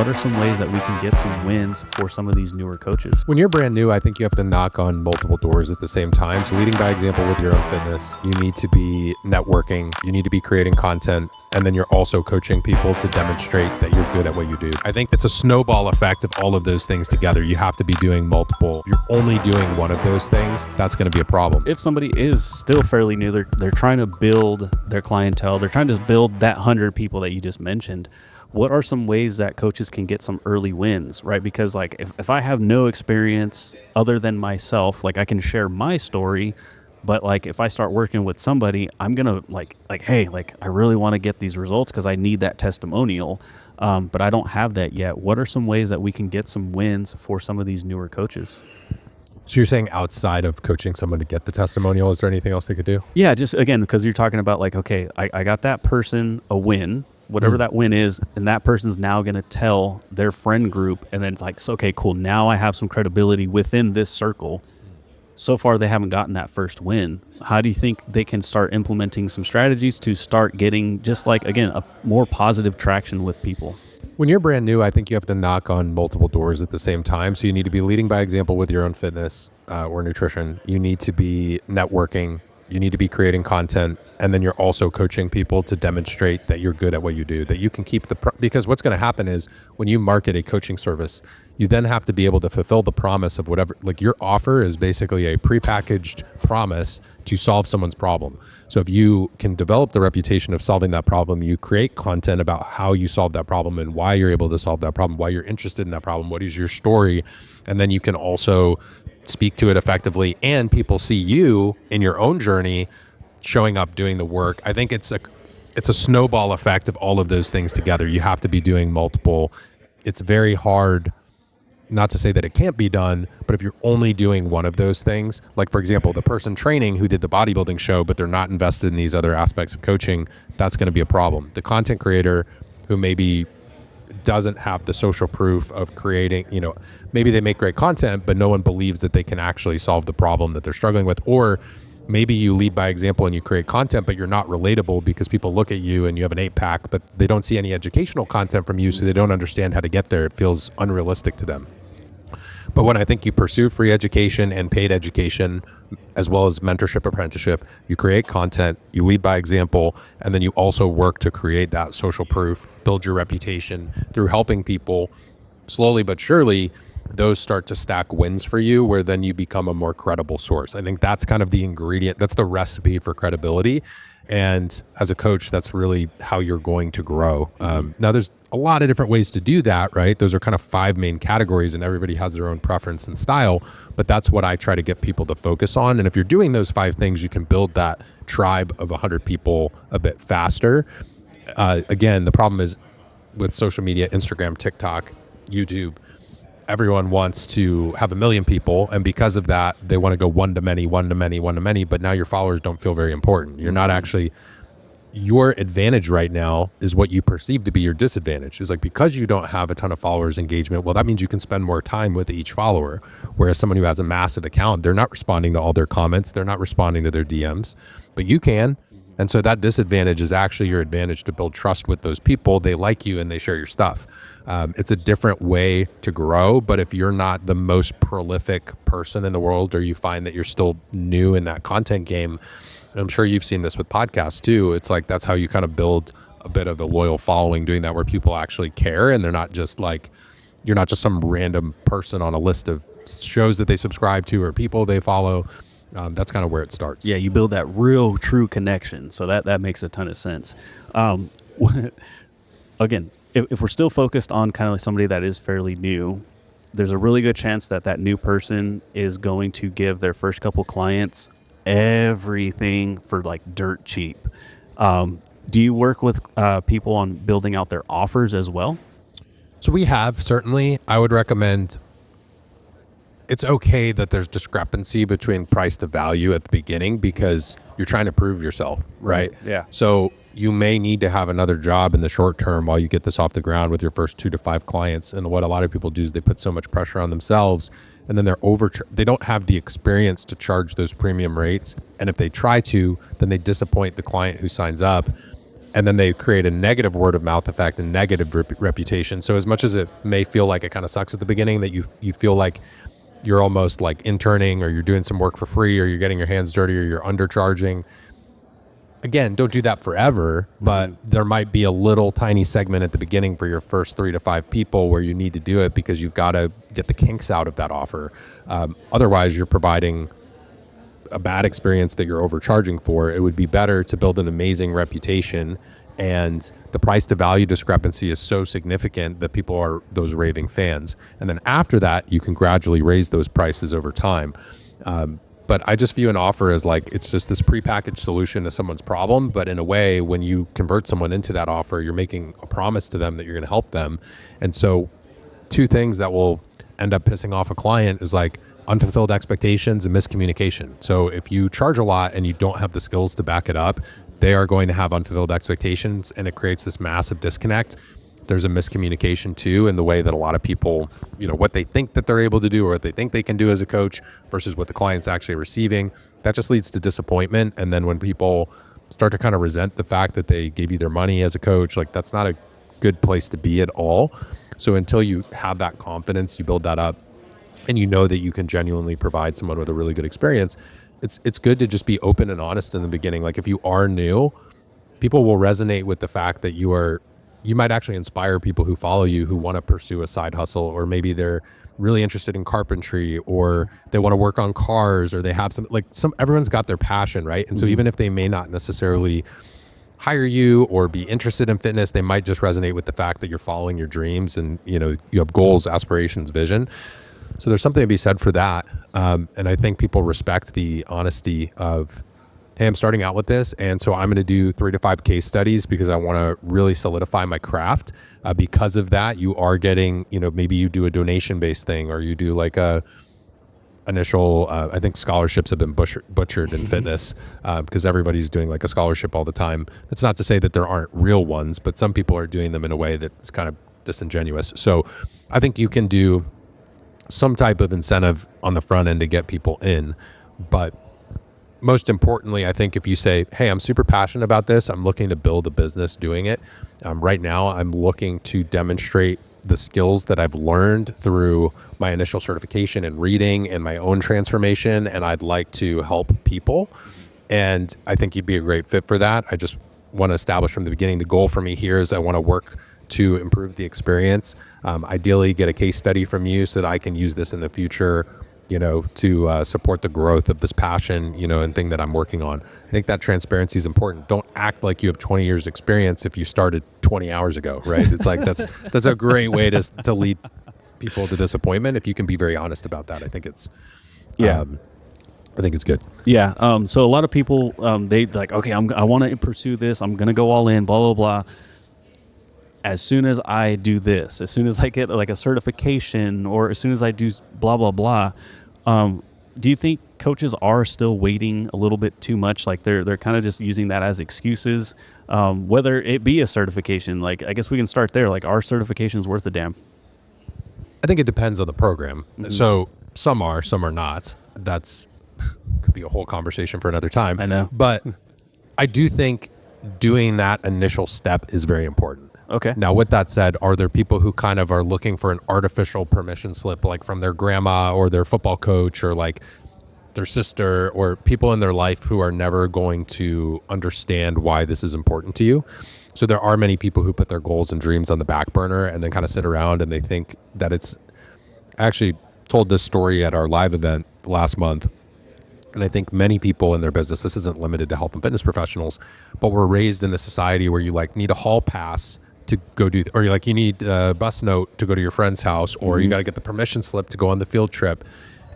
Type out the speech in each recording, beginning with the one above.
what are some ways that we can get some wins for some of these newer coaches? When you're brand new, I think you have to knock on multiple doors at the same time. So leading by example with your own fitness, you need to be networking, you need to be creating content, and then you're also coaching people to demonstrate that you're good at what you do. I think it's a snowball effect of all of those things together. You have to be doing multiple. If you're only doing one of those things, that's going to be a problem. If somebody is still fairly new, they're trying to build their clientele, they're trying to build that 100 people that you just mentioned. What are some ways that coaches can get some early wins, right? Because like if I have no experience other than myself, like I can share my story, but like if I start working with somebody, I'm gonna like hey, like I really want to get these results because I need that testimonial, but I don't have that yet. What are some ways that we can get some wins for some of these newer coaches? So you're saying outside of coaching someone to get the testimonial, is there anything else they could do? Yeah, just again, because you're talking about like, okay, I got that person a win, whatever that win is, and that person's now going to tell their friend group, and then it's like, so, okay, cool, now I have some credibility within this circle. So far, they haven't gotten that first win. How do you think they can start implementing some strategies to start getting just like, again, a more positive traction with people? When you're brand new, I think you have to knock on multiple doors at the same time. So you need to be leading by example with your own fitness or nutrition. You need to be networking. You need to be creating content, and then you're also coaching people to demonstrate that you're good at what you do, that you can keep because what's going to happen is when you market a coaching service, you then have to be able to fulfill the promise of whatever, like your offer is basically a prepackaged promise to solve someone's problem. So if you can develop the reputation of solving that problem, you create content about how you solve that problem and why you're able to solve that problem, why you're interested in that problem, what is your story, and then you can also speak to it effectively, and people see you in your own journey showing up, doing the work. I think it's a snowball effect of all of those things together. You have to be doing multiple. It's very hard, not to say that it can't be done, but if you're only doing one of those things, like for example, the person training who did the bodybuilding show, but they're not invested in these other aspects of coaching, that's going to be a problem. The content creator who maybe doesn't have the social proof of creating, maybe they make great content, but no one believes that they can actually solve the problem that they're struggling with. Or maybe you lead by example and you create content, but you're not relatable because people look at you and you have an 8-pack, but they don't see any educational content from you, so they don't understand how to get there. It feels unrealistic to them. But when I think you pursue free education and paid education, as well as mentorship, apprenticeship, you create content, you lead by example, and then you also work to create that social proof, build your reputation through helping people, slowly but surely, those start to stack wins for you, where then you become a more credible source. I think that's kind of the ingredient, that's the recipe for credibility. And as a coach, that's really how you're going to grow. Now, there's a lot of different ways to do that, right? Those are kind of 5 main categories, and everybody has their own preference and style, but that's what I try to get people to focus on. And if you're doing those 5 things, you can build that tribe of 100 people a bit faster. Again, the problem is with social media, Instagram, TikTok, YouTube, everyone wants to have 1 million people, and because of that, they want to go one to many, but now your followers don't feel very important. You're not actually, your advantage right now is what you perceive to be your disadvantage. Is like, because you don't have a ton of followers engagement, well, that means you can spend more time with each follower. Whereas someone who has a massive account, they're not responding to all their comments, they're not responding to their DMs, but you can. And so that disadvantage is actually your advantage to build trust with those people. They like you and they share your stuff. It's a different way to grow, but if you're not the most prolific person in the world, or you find that you're still new in that content game, and I'm sure you've seen this with podcasts too, it's like that's how you kind of build a bit of a loyal following, doing that, where people actually care and they're not just like, you're not just some random person on a list of shows that they subscribe to or people they follow. That's kind of where it starts. Yeah, you build that real, true connection. So that makes a ton of sense. Again, if we're still focused on kind of like somebody that is fairly new, there's a really good chance that new person is going to give their first couple clients everything for like dirt cheap. Do you work with people on building out their offers as well? So we have, certainly. I would recommend, it's okay that there's discrepancy between price to value at the beginning, because you're trying to prove yourself, right? Yeah. So you may need to have another job in the short term while you get this off the ground with your first 2 to 5 clients. And what a lot of people do is they put so much pressure on themselves, and then they don't have the experience to charge those premium rates. And if they try to, then they disappoint the client who signs up. and then they create a negative word of mouth effect and negative reputation. So as much as it may feel like it kind of sucks at the beginning, that you feel like you're almost like interning, or you're doing some work for free, or you're getting your hands dirty, or you're undercharging. Again, don't do that forever, but there might be a little tiny segment at the beginning for your first 3 to 5 people where you need to do it because you've got to get the kinks out of that offer. Otherwise, you're providing a bad experience that you're overcharging for. It would be better to build an amazing reputation, and the price to value discrepancy is so significant that people are those raving fans. And then after that, you can gradually raise those prices over time. But I just view an offer as like, it's just this prepackaged solution to someone's problem. But in a way, when you convert someone into that offer, you're making a promise to them that you're going to help them. And so 2 things that will end up pissing off a client is like unfulfilled expectations and miscommunication. So if you charge a lot and you don't have the skills to back it up, they are going to have unfulfilled expectations, and it creates this massive disconnect. There's a miscommunication too in the way that a lot of people, what they think that they're able to do or what they think they can do as a coach versus what the client's actually receiving. That just leads to disappointment. And then when people start to kind of resent the fact that they gave you their money as a coach, like that's not a good place to be at all. So until you have that confidence, you build that up, and you know that you can genuinely provide someone with a really good experience, it's good to just be open and honest in the beginning. Like if you are new, people will resonate with the fact that you might actually inspire people who follow you who want to pursue a side hustle, or maybe they're really interested in carpentry, or they want to work on cars, or they have everyone's got their passion, right? And so even if they may not necessarily hire you or be interested in fitness, they might just resonate with the fact that you're following your dreams and, you have goals, aspirations, vision. So there's something to be said for that. And I think people respect the honesty of, hey, I'm starting out with this, and so I'm going to do 3 to 5 case studies because I want to really solidify my craft. Because of that, you are getting, maybe you do a donation-based thing, or you do like a initial, I think scholarships have been butchered in fitness because everybody's doing like a scholarship all the time. That's not to say that there aren't real ones, but some people are doing them in a way that's kind of disingenuous. So I think you can do some type of incentive on the front end to get people in, but most importantly, I think if you say, hey, I'm super passionate about this, I'm looking to build a business doing it. Right now, I'm looking to demonstrate the skills that I've learned through my initial certification and reading and my own transformation, and I'd like to help people. And I think you'd be a great fit for that. I just want to establish from the beginning, the goal for me here is I want to work to improve the experience. Ideally, get a case study from you so that I can use this in the future, to support the growth of this passion, and thing that I'm working on. I think that transparency is important. Don't act like you have 20 years experience if you started 20 hours ago, right? It's like, that's a great way to lead people to disappointment. If you can be very honest about that, I think it's, I think it's good. Yeah. So a lot of people, they like, okay, I want to pursue this. I'm going to go all in, blah, blah, blah. As soon as I do this, as soon as I get like a certification, or as soon as I do blah, blah, blah, do you think coaches are still waiting a little bit too much? Like they're kind of just using that as excuses, whether it be a certification. Like, I guess we can start there. Like, are certifications worth a damn? I think it depends on the program. Mm-hmm. So some are not. That's could be a whole conversation for another time. I know. But I do think doing that initial step is very important. Okay. Now, with that said, are there people who kind of are looking for an artificial permission slip, like from their grandma or their football coach or like their sister, or people in their life who are never going to understand why this is important to you? So there are many people who put their goals and dreams on the back burner and then kind of sit around and they think that it's... I actually told this story at our live event last month. And I think many people in their business, this isn't limited to health and fitness professionals, but we're raised in a society where you like need a hall pass to go do, or you need a bus note to go to your friend's house, or you got to get the permission slip to go on the field trip.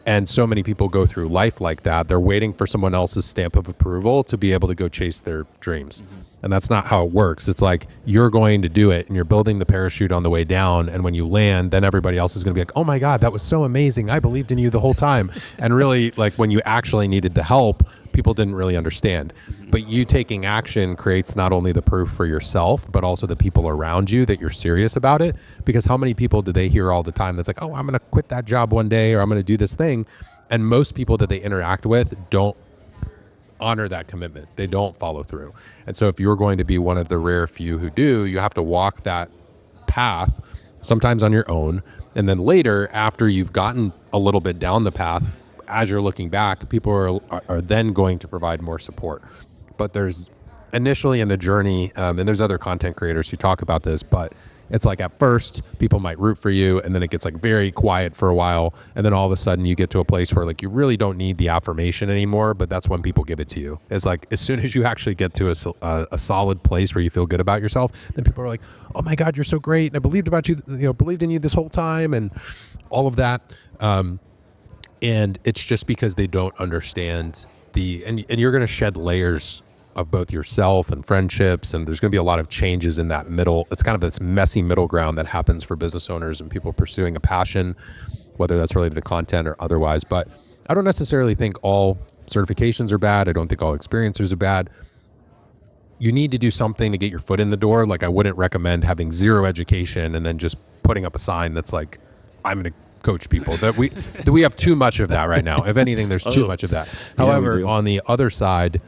And so many people go through life like that. They're waiting for someone else's stamp of approval to be able to go chase their dreams. And that's not how it works. It's like you're going to do it and you're building the parachute on the way down. And when you land, then everybody else is going to be like, oh my God, that was so amazing. I believed in you the whole time. And really, like when you actually needed the help, people didn't really understand. But you taking action creates not only the proof for yourself, but also the people around you that you're serious about it. Because how many people do they hear all the time that's like, oh, I'm going to quit that job one day, or I'm going to do this thing. And most people that they interact with don't honor that commitment. They don't follow through. And so if you're going to be one of the rare few who do, you have to walk that path, sometimes on your own. And then later, after you've gotten a little bit down the path, as you're looking back, people are then going to provide more support. But there's initially in the journey, and there's other content creators who talk about this, but it's like at first people might root for you, and then it gets like very quiet for a while, and then all of a sudden you get to a place where like you really don't need the affirmation anymore, but that's when people give it to you. It's like as soon as you actually get to a solid place where you feel good about yourself, then people are like, oh my God, you're so great, and I believed in you this whole time, and all of that. And it's just because they don't understand and you're going to shed layers of both yourself and friendships, and there's going to be a lot of changes in that middle. It's kind of this messy middle ground that happens for business owners and people pursuing a passion, whether that's related to content or otherwise. But I don't necessarily think all certifications are bad. I don't think all experiencers are bad. You need to do something to get your foot in the door. Like I wouldn't recommend having zero education and then just putting up a sign that's like, I'm going to coach people. That we have too much of that right now. If anything, there's too much of that. However, on the other side,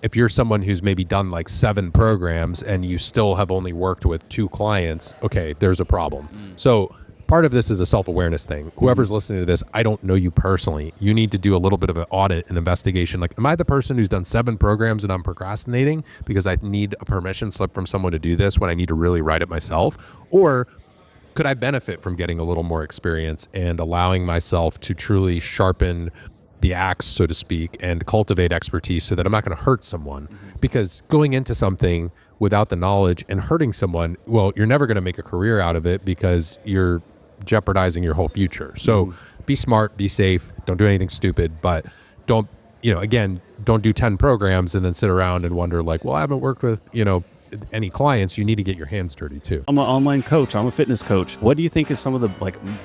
if you're someone who's maybe done like 7 programs and you still have only worked with 2 clients, okay, there's a problem. So part of this is a self-awareness thing. Whoever's listening to this, I don't know you personally. You need to do a little bit of an audit and investigation. Like, am I the person who's done 7 programs and I'm procrastinating because I need a permission slip from someone to do this when I need to really write it myself? Or could I benefit from getting a little more experience and allowing myself to truly sharpen the axe, so to speak, and cultivate expertise so that I'm not going to hurt someone? Because going into something without the knowledge and hurting someone, well, you're never going to make a career out of it because you're jeopardizing your whole future. So be smart, be safe, don't do anything stupid, but don't do 10 programs and then sit around and wonder like, well, I haven't worked with, any clients. You need to get your hands dirty too. I'm an online coach. I'm a fitness coach. What do you think is some of the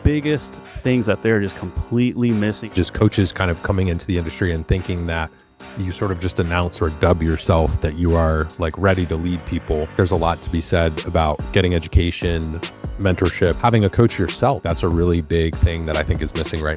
biggest things that they're just completely missing? Just coaches kind of coming into the industry and thinking that you sort of just announce or dub yourself that you are like ready to lead people. There's a lot to be said about getting education, mentorship, having a coach yourself. That's a really big thing that I think is missing right